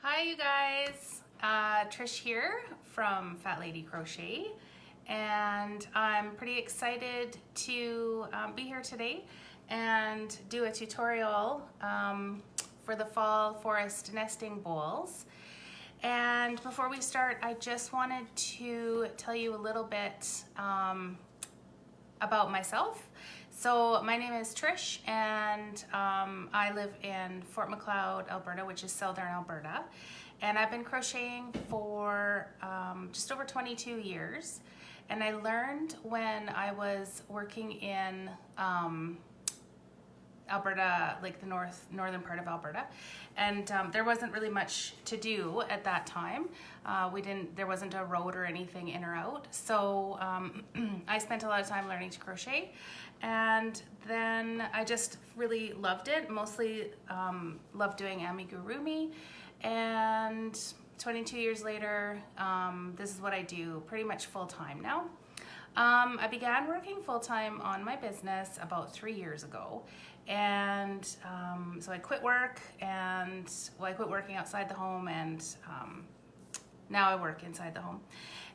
Hi you guys, Trish here from Fat Lady Crochet, and I'm pretty excited to be here today and do a tutorial for the fall forest nesting bowls. And before we start, I just wanted to tell you a little bit about myself. So my name is Trish, and I live in Fort Macleod, Alberta, which is southern Alberta. And I've been crocheting for just over 22 years. And I learned when I was working in Alberta, like the northern part of Alberta, and there wasn't really much to do at that time. There wasn't a road or anything in or out, so I spent a lot of time learning to crochet, and then I just really loved it. Mostly loved doing amigurumi, and 22 years later, this is what I do pretty much full time now. I began working full-time on my business about 3 years ago, and so I quit work, and I quit working outside the home, and now I work inside the home.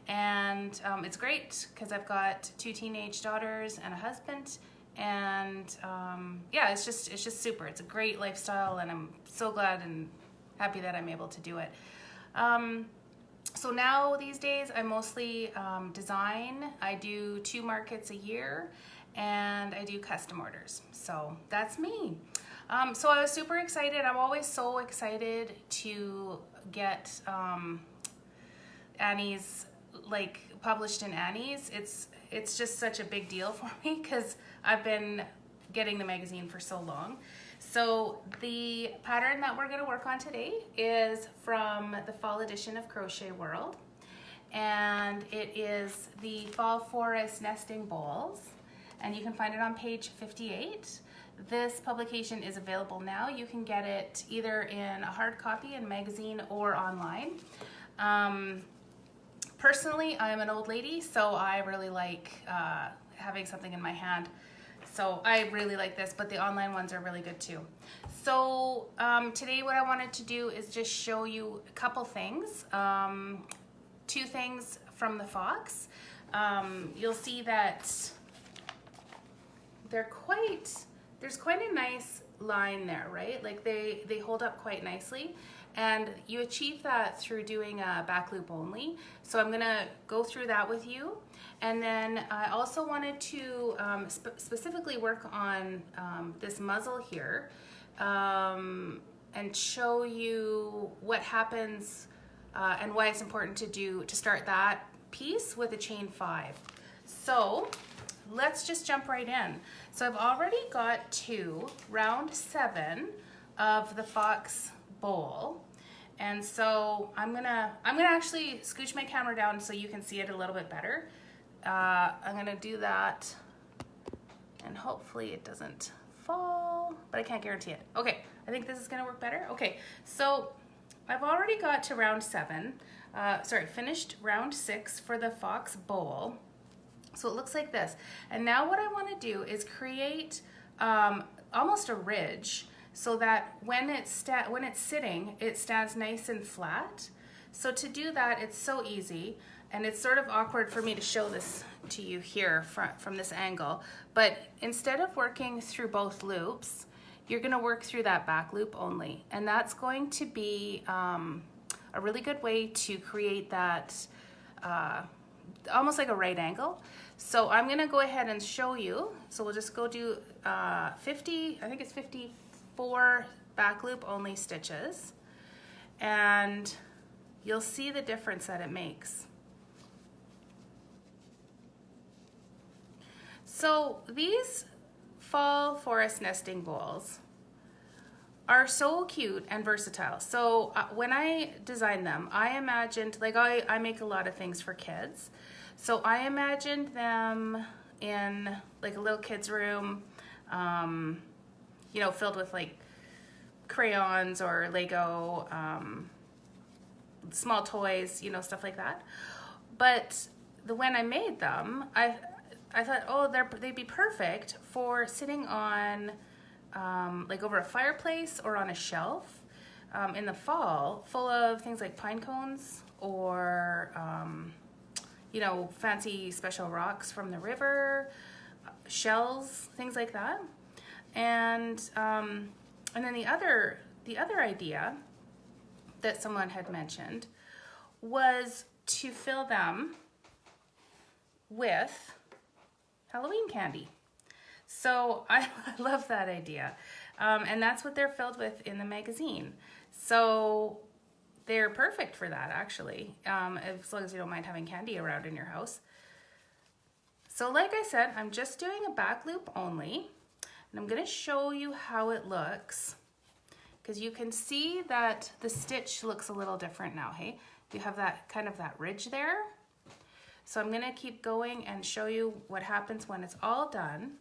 And it's great because I've got 2 teenage daughters and a husband, and yeah, it's just super. It's a great lifestyle, and I'm so glad and happy that I'm able to do it. So now these days I mostly design. I do 2 markets a year, and I do custom orders. So that's me. So I was super excited. I'm always so excited to get Annie's, like, published in Annie's. It's just such a big deal for me because I've been getting the magazine for so long. So the pattern that we're going to work on today is from the fall edition of Crochet World, and it is the Fall Forest Nesting Bowls, and you can find it on page 58. This publication is available now. You can get it either in a hard copy in magazine or online. Personally, I'm an old lady, so I really like having something in my hand. So I really like this, but the online ones are really good too. So today what I wanted to do is just show you a couple things. 2 things from the Fox. You'll see that there's quite a nice line there, right? Like they hold up quite nicely. And you achieve that through doing a back loop only. So I'm gonna go through that with you. And then I also wanted to specifically work on this muzzle here and show you what happens and why it's important to start that piece with a chain 5. So let's just jump right in. So I've already got to round 7 of the Fox bowl. And so I'm gonna actually scooch my camera down so you can see it a little bit better. I'm gonna do that, and hopefully it doesn't fall, but I can't guarantee it. Okay, I think this is gonna work better. Okay, so I've already got to round 7. Finished round 6 for the Fox bowl. So it looks like this. And now what I wanna do is create almost a ridge, so that when it's sitting, it stands nice and flat. So to do that, it's so easy, and it's sort of awkward for me to show this to you here from this angle, but instead of working through both loops, you're gonna work through that back loop only, and that's going to be a really good way to create that almost like a right angle. So I'm gonna go ahead and show you. So we'll just go do 50, I think it's 54 back loop only stitches, and you'll see the difference that it makes. So these fall forest nesting bowls are so cute and versatile. So when I designed them, I imagined, like I make a lot of things for kids, so I imagined them in like a little kid's room, you know, filled with like crayons or Lego, small toys, you know, stuff like that. But when I made them, I thought, oh, they'd be perfect for sitting on like over a fireplace or on a shelf. in the fall, full of things like pine cones or, you know, fancy special rocks from the river, shells, things like that. And then the other idea that someone had mentioned was to fill them with Halloween candy. So I love that idea. And that's what they're filled with in the magazine. So they're perfect for that, actually, as long as you don't mind having candy around in your house. So like I said, I'm just doing a back loop only, and I'm going to show you how it looks, because you can see that the stitch looks a little different now, hey? You have that kind of that ridge there. So I'm going to keep going and show you what happens when it's all done.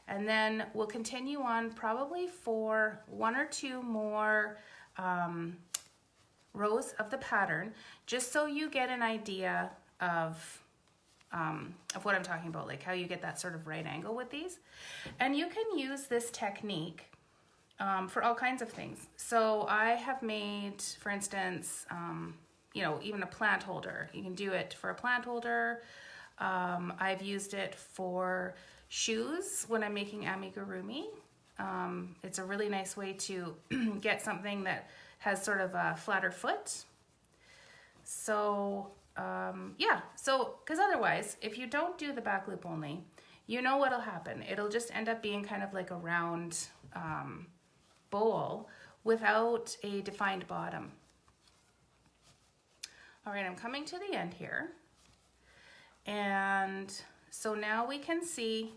And then we'll continue on probably for 1 or 2 more rows of the pattern, just so you get an idea of what I'm talking about, like how you get that sort of right angle with these. And you can use this technique for all kinds of things. So I have made, for instance, you know, even a plant holder. You can do it for a plant holder. I've used it for shoes when I'm making amigurumi. It's a really nice way to get something that has sort of a flatter foot. So yeah, so because otherwise, if you don't do the back loop only, you know what'll happen. It'll just end up being kind of like a round bowl without a defined bottom. All right, I'm coming to the end here. And so now we can see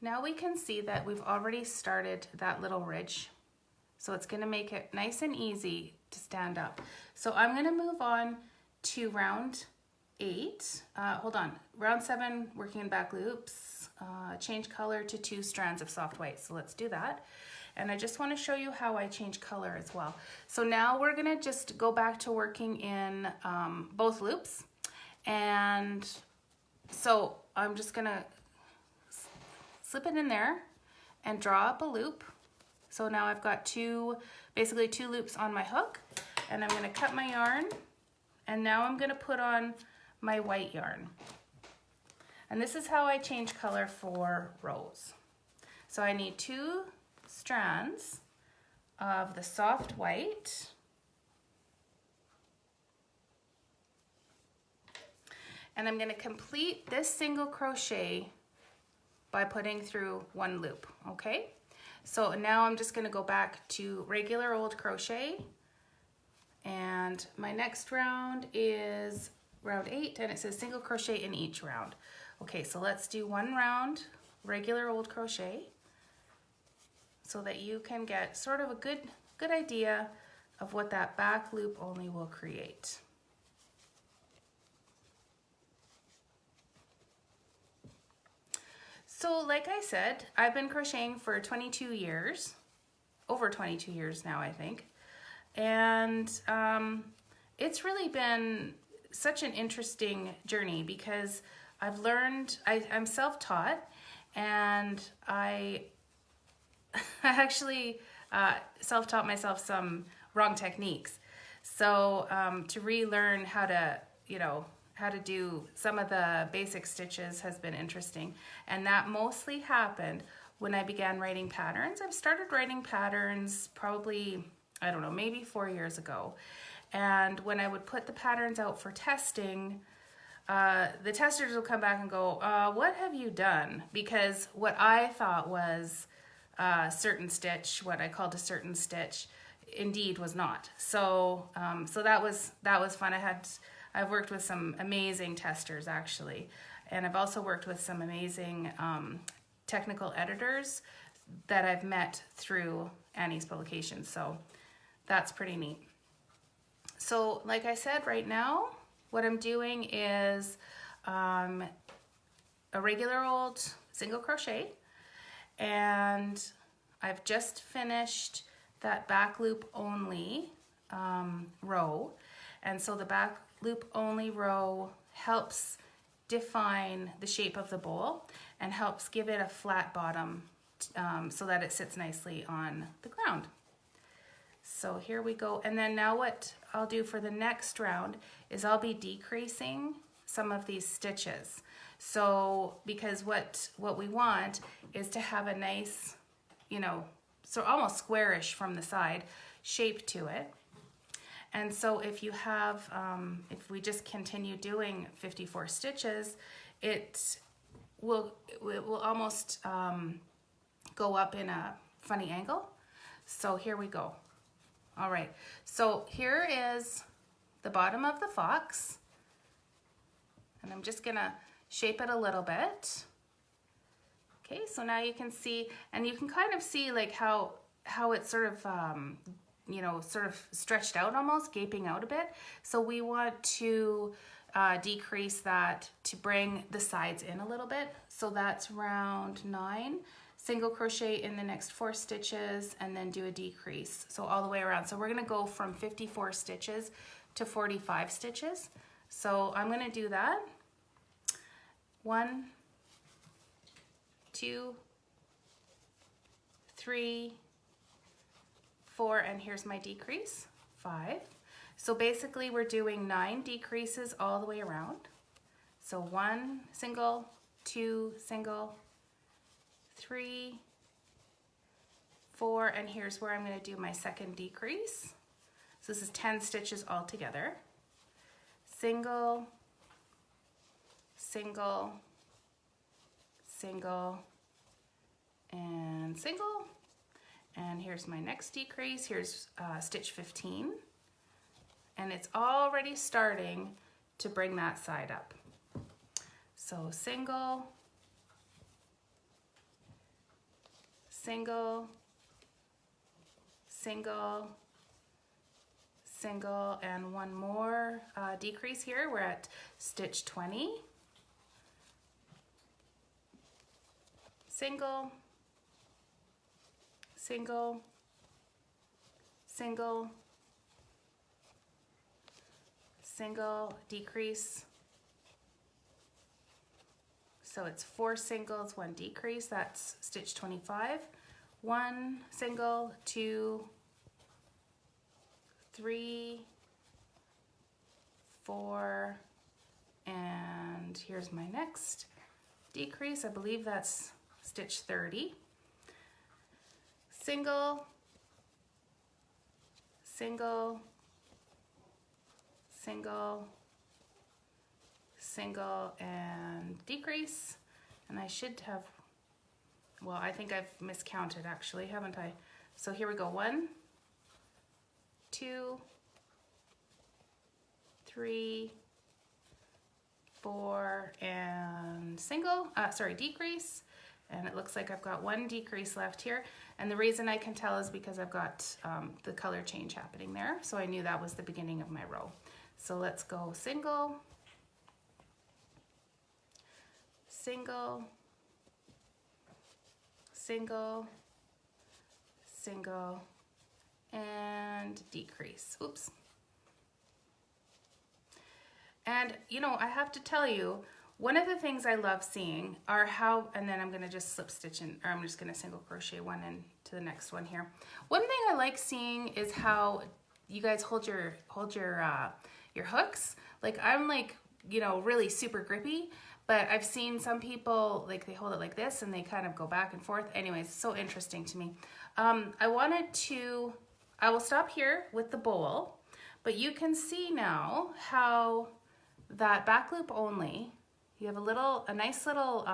that we've already started that little ridge. So it's gonna make it nice and easy to stand up. So I'm gonna move on to round 8. Hold on, round 7, working in back loops, change color to 2 strands of soft white. So let's do that. And I just wanna show you how I change color as well. So now we're gonna just go back to working in both loops. And so I'm just gonna slip it in there and draw up a loop. So now I've got basically two loops on my hook, and I'm gonna cut my yarn, and now I'm gonna put on my white yarn. And this is how I change color for rows. So I need 2 strands of the soft white, and I'm gonna complete this single crochet by putting through 1 loop, okay? So now I'm just gonna go back to regular old crochet, and my next round is round 8, and it says single crochet in each round. Okay, so let's do 1 round regular old crochet so that you can get sort of a good idea of what that back loop only will create. So like I said, I've been crocheting for 22 years, over 22 years now, I think. And it's really been such an interesting journey because I've learned, I'm self-taught, and I actually self-taught myself some wrong techniques. So to relearn how to, how to do some of the basic stitches has been interesting. And that mostly happened when I began writing patterns. I've started writing patterns probably, I don't know, maybe 4 years ago. And when I would put the patterns out for testing, the testers will come back and go, what have you done? Because what I thought was a certain stitch, what I called a certain stitch, indeed was not. So so that was fun. I've worked with some amazing testers, actually, and I've also worked with some amazing technical editors that I've met through Annie's publications, so that's pretty neat. So like I said, right now what I'm doing is a regular old single crochet, and I've just finished that back loop only row, and so the back loop only row helps define the shape of the bowl and helps give it a flat bottom so that it sits nicely on the ground. So here we go. And then now what I'll do for the next round is I'll be decreasing some of these stitches. So because what we want is to have a nice, you know, so almost squarish from the side shape to it. And so if you have, if we just continue doing 54 stitches, it will almost go up in a funny angle. So here we go. All right, so here is the bottom of the fox. And I'm just gonna shape it a little bit. Okay, so now you can see, and you can kind of see like how it's sort of, you know, sort of stretched out almost, gaping out a bit. So we want to decrease that to bring the sides in a little bit. So that's round 9. Single crochet in the next 4 stitches and then do a decrease. So all the way around. So we're gonna go from 54 stitches to 45 stitches. So I'm gonna do that. 1, 2, 3, 4, and here's my decrease, 5. So basically we're doing 9 decreases all the way around. So 1 single, 2 single, 3, 4, and here's where I'm going to do my second decrease. So this is 10 stitches all together. Single, single, single, and single. And here's my next decrease. Here's stitch 15. And it's already starting to bring that side up. So single, single, single, single, and one more decrease here. We're at stitch 20. Single, single, single, single, decrease. So it's 4 singles, 1 decrease. That's stitch 25. 1 single, 2, 3, 4, and here's my next decrease. I believe that's stitch 30. Single, single, single, single, and decrease. And I should have, well, I think I've miscounted actually, haven't I? So here we go, 1, 2, 3, 4, and single, decrease. And it looks like I've got 1 decrease left here. And the reason I can tell is because I've got the color change happening there. So I knew that was the beginning of my row. So let's go single, single, single, single, and decrease. Oops. And you know, I have to tell you, one of the things I love seeing are how, and then I'm gonna just slip stitch in, or I'm just gonna single crochet one into the next one here. One thing I like seeing is how you guys hold your hooks. Like I'm like, you know, really super grippy, but I've seen some people like they hold it like this and they kind of go back and forth. Anyways, so interesting to me. I will stop here with the bowl, but you can see now how that back loop only, you have a nice little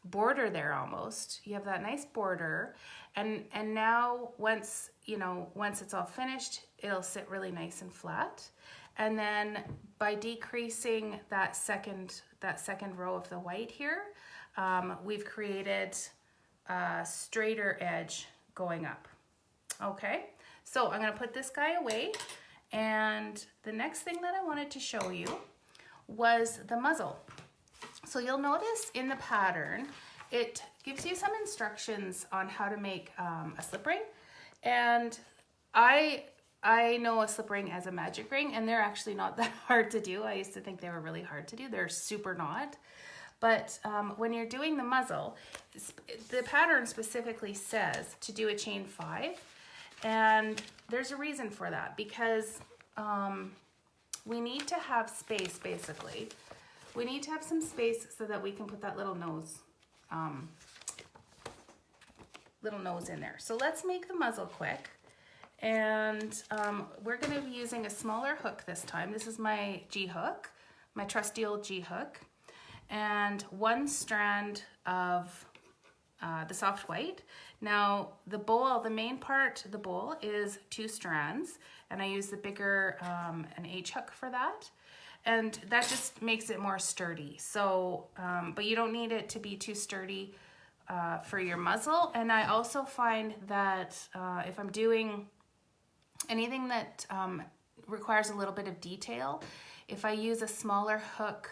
border there almost. You have that nice border, and now once it's all finished, it'll sit really nice and flat. And then by decreasing that second row of the white here, we've created a straighter edge going up. Okay, so I'm gonna put this guy away, and the next thing that I wanted to show you was the muzzle. So you'll notice in the pattern, it gives you some instructions on how to make a slip ring. And I know a slip ring as a magic ring, and they're actually not that hard to do. I used to think they were really hard to do. They're super not. But when you're doing the muzzle, the pattern specifically says to do a chain 5. And there's a reason for that, because we need to have space, basically. We need to have some space so that we can put that little nose in there. So let's make the muzzle quick. And we're going to be using a smaller hook this time. This is my G hook, my trusty old G hook, and 1 strand of the soft white. Now the bowl, the main part of the bowl is 2 strands, and I use the bigger an H hook for that, and that just makes it more sturdy. So but you don't need it to be too sturdy for your muzzle. And I also find that if I'm doing anything that requires a little bit of detail, if I use a smaller hook,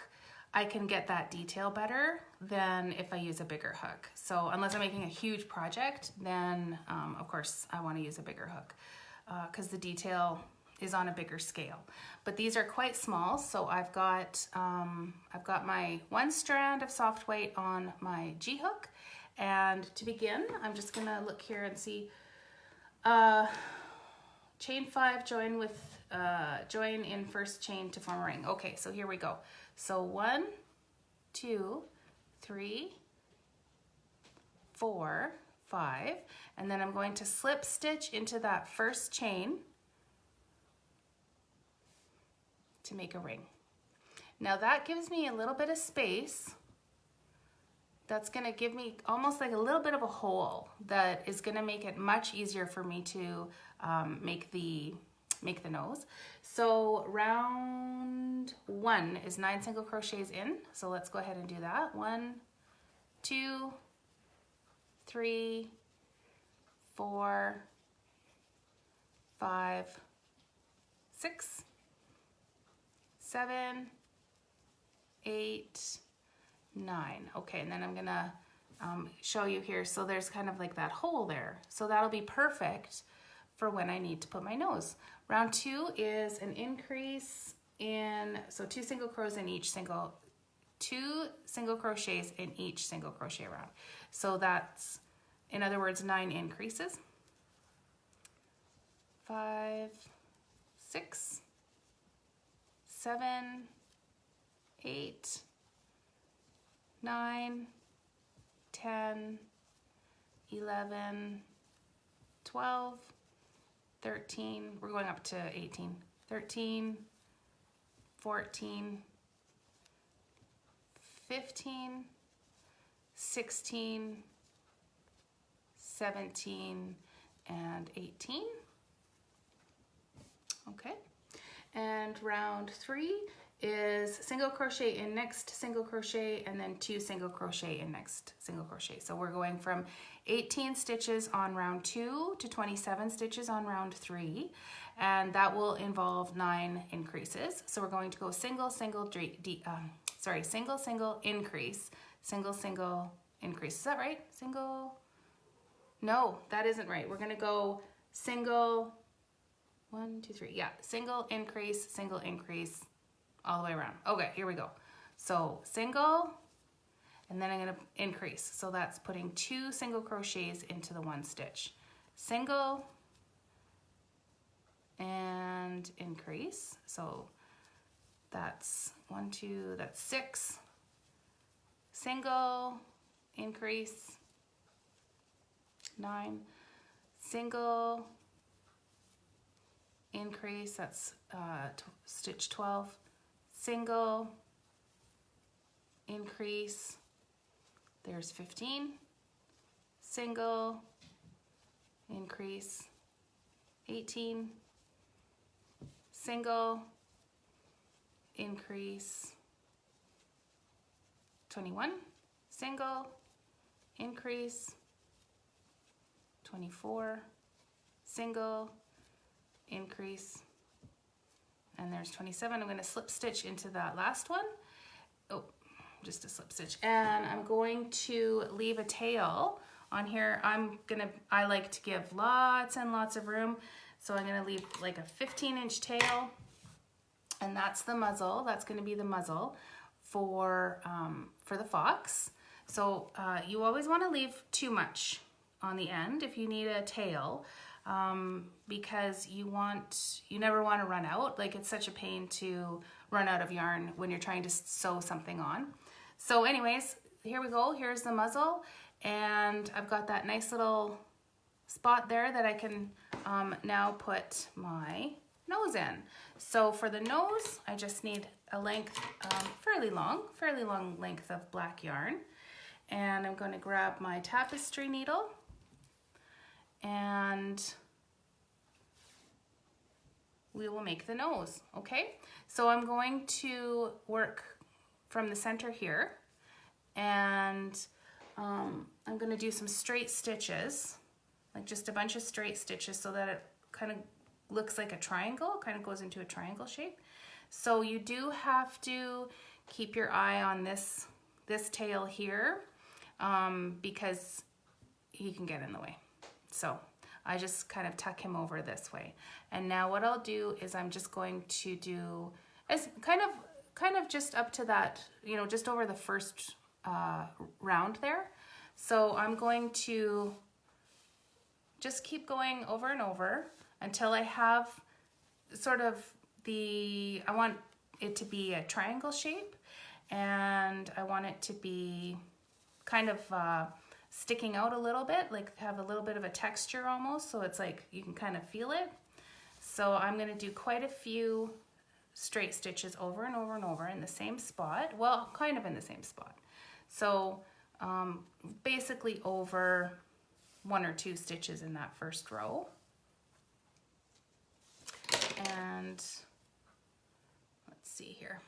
I can get that detail better than if I use a bigger hook. So unless I'm making a huge project, then of course I want to use a bigger hook because the detail is on a bigger scale. But these are quite small, so I've got my 1 strand of soft white on my G hook, and to begin, I'm just gonna look here and see. Chain 5, join in first chain to form a ring. Okay, so here we go. So 1, 2, 3, 4, 5, and then I'm going to slip stitch into that first chain to make a ring. Now that gives me a little bit of space. That's going to give me almost like a little bit of a hole that is going to make it much easier for me to make the nose. So round 1 is 9 single crochets in. So let's go ahead and do that. 1, 2, 3, 4, 5, 6, 7, 8, 9. Okay, and then I'm gonna show you here. So there's kind of like that hole there. So that'll be perfect for when I need to put my nose. Round 2 is an increase in, so 2 single crochets in each single, 2 single crochets in each single crochet round. So that's, in other words, 9 increases. 5, 6, 7, 8, 9, 10, 11, 12, 13, we're going up to 18, 13, 14, 15, 16, 17, and 18. Okay, and round 3 is single crochet in next single crochet, and then 2 single crochet in next single crochet. So we're going from 18 stitches on round 2 to 27 stitches on round 3, and that will involve 9 increases. So we're going to go single, single, single, single, increase, single, single, increase. Is that right? Single? No, that isn't right. We're gonna go single, 1, 2, 3, yeah, single, increase, all the way around. Okay, here we go. So single, and then I'm gonna increase. So that's putting 2 single crochets into the 1 stitch. Single, and increase. So that's 1, 2, that's 6. Single, increase, 9. Single, increase, that's stitch 12. Single, increase, there's 15. Single, increase, 18. Single, increase, 21. Single, increase, 24. Single, increase, and there's 27. I'm going to slip stitch into that last one. Oh, just a slip stitch. And I'm going to leave a tail on here. I like to give lots and lots of room. So I'm going to leave like a 15-inch tail, and that's the muzzle. That's going to be the muzzle for the fox. So you always want to leave too much on the end if you need a tail. because you never want to run out. Like, it's such a pain to run out of yarn when you're trying to sew something on. So anyways, here we go. Here's the muzzle, and I've got that nice little spot there that I can now put my nose in. So for the nose, I just need a length, fairly long length of black yarn. And I'm going to grab my tapestry needle, and we will make the nose, okay? So I'm going to work from the center here, and I'm going to do some straight stitches, like just a bunch of straight stitches so that it kind of looks like a triangle, kind of goes into a triangle shape. So you do have to keep your eye on this tail here, because he can get in the way. So I just kind of tuck him over this way. And now what I'll do is I'm just going to do as kind of just up to that, you know, just over the first round there. So I'm going to just keep going over and over until I have sort of I want it to be a triangle shape, and I want it to be kind of sticking out a little bit, like have a little bit of a texture almost, so it's like you can kind of feel it. So I'm going to do quite a few straight stitches over and over and over in the same spot, well, kind of in the same spot. So basically over 1 or 2 stitches in that first row. And let's see here.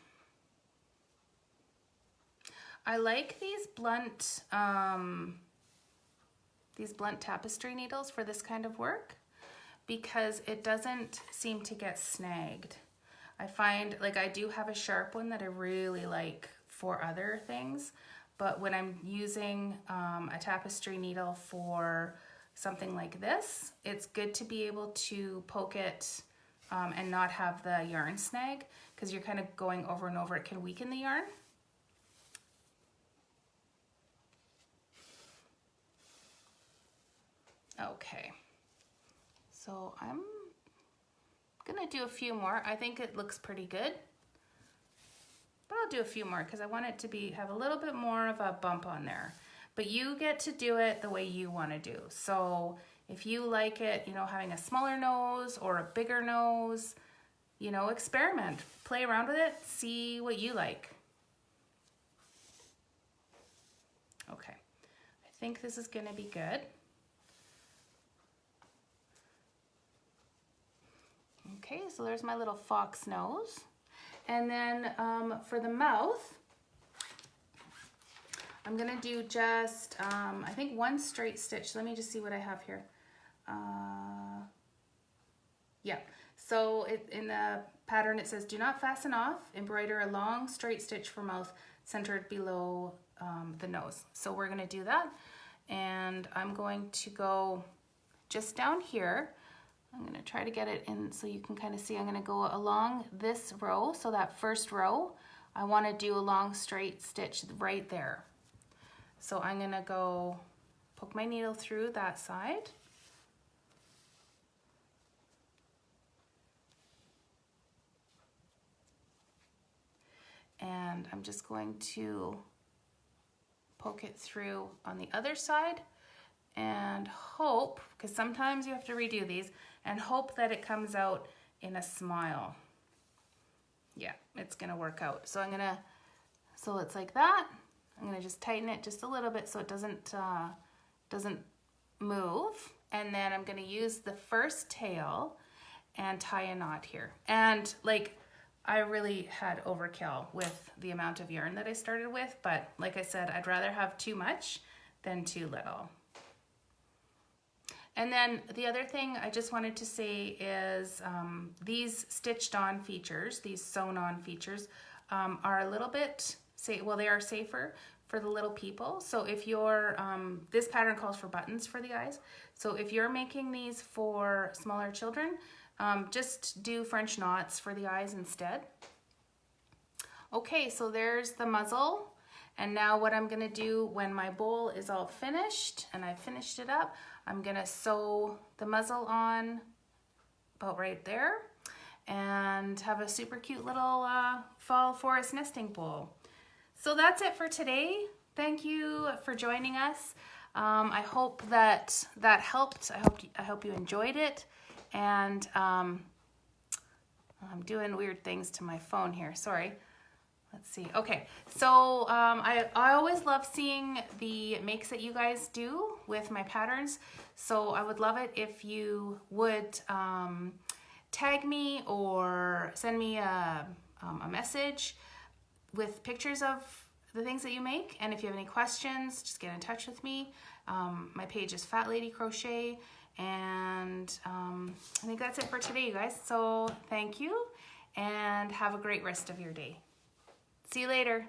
I like these blunt tapestry needles for this kind of work because it doesn't seem to get snagged. I find, like, I do have a sharp one that I really like for other things, but when I'm using a tapestry needle for something like this, it's good to be able to poke it and not have the yarn snag, because you're kind of going over and over. It can weaken the yarn. Okay, so I'm gonna do a few more. I think it looks pretty good, but I'll do a few more because I want it to have a little bit more of a bump on there. But you get to do it the way you want to do. So if you like it, you know, having a smaller nose or a bigger nose, you know, experiment, play around with it, see what you like. Okay, I think this is gonna be good. Okay, so there's my little fox nose. And then for the mouth, I'm gonna do just, I think 1 straight stitch. Let me just see what I have here. Yeah, so in the pattern it says, do not fasten off, embroider a long straight stitch for mouth centered below the nose. So we're gonna do that. And I'm going to go just down here. I'm going to try to get it in so you can kind of see. I'm going to go along this row. So that first row, I want to do a long straight stitch right there. So I'm going to go poke my needle through that side. And I'm just going to poke it through on the other side and hope, because sometimes you have to redo these, and hope that it comes out in a smile. Yeah, it's gonna work out. So so it's like that. I'm gonna just tighten it just a little bit so it doesn't move. And then I'm gonna use the first tail and tie a knot here. And like, I really had overkill with the amount of yarn that I started with, but like I said, I'd rather have too much than too little. And then the other thing I just wanted to say is these stitched on features, these sewn on features, are a little bit, they are safer for the little people. So if you're, this pattern calls for buttons for the eyes. So if you're making these for smaller children, just do French knots for the eyes instead. Okay, so there's the muzzle. And now what I'm gonna do when my bowl is all finished and I've finished it up, I'm gonna sew the muzzle on about right there and have a super cute little fall forest nesting bowl. So that's it for today. Thank you for joining us. I hope that helped. I hope you enjoyed it. And I'm doing weird things to my phone here. Sorry. Let's see. Okay, so I always love seeing the makes that you guys do with my patterns. So I would love it if you would tag me or send me a message with pictures of the things that you make. And if you have any questions, just get in touch with me. My page is Fat Lady Crochet. And I think that's it for today, you guys. So thank you and have a great rest of your day. See you later.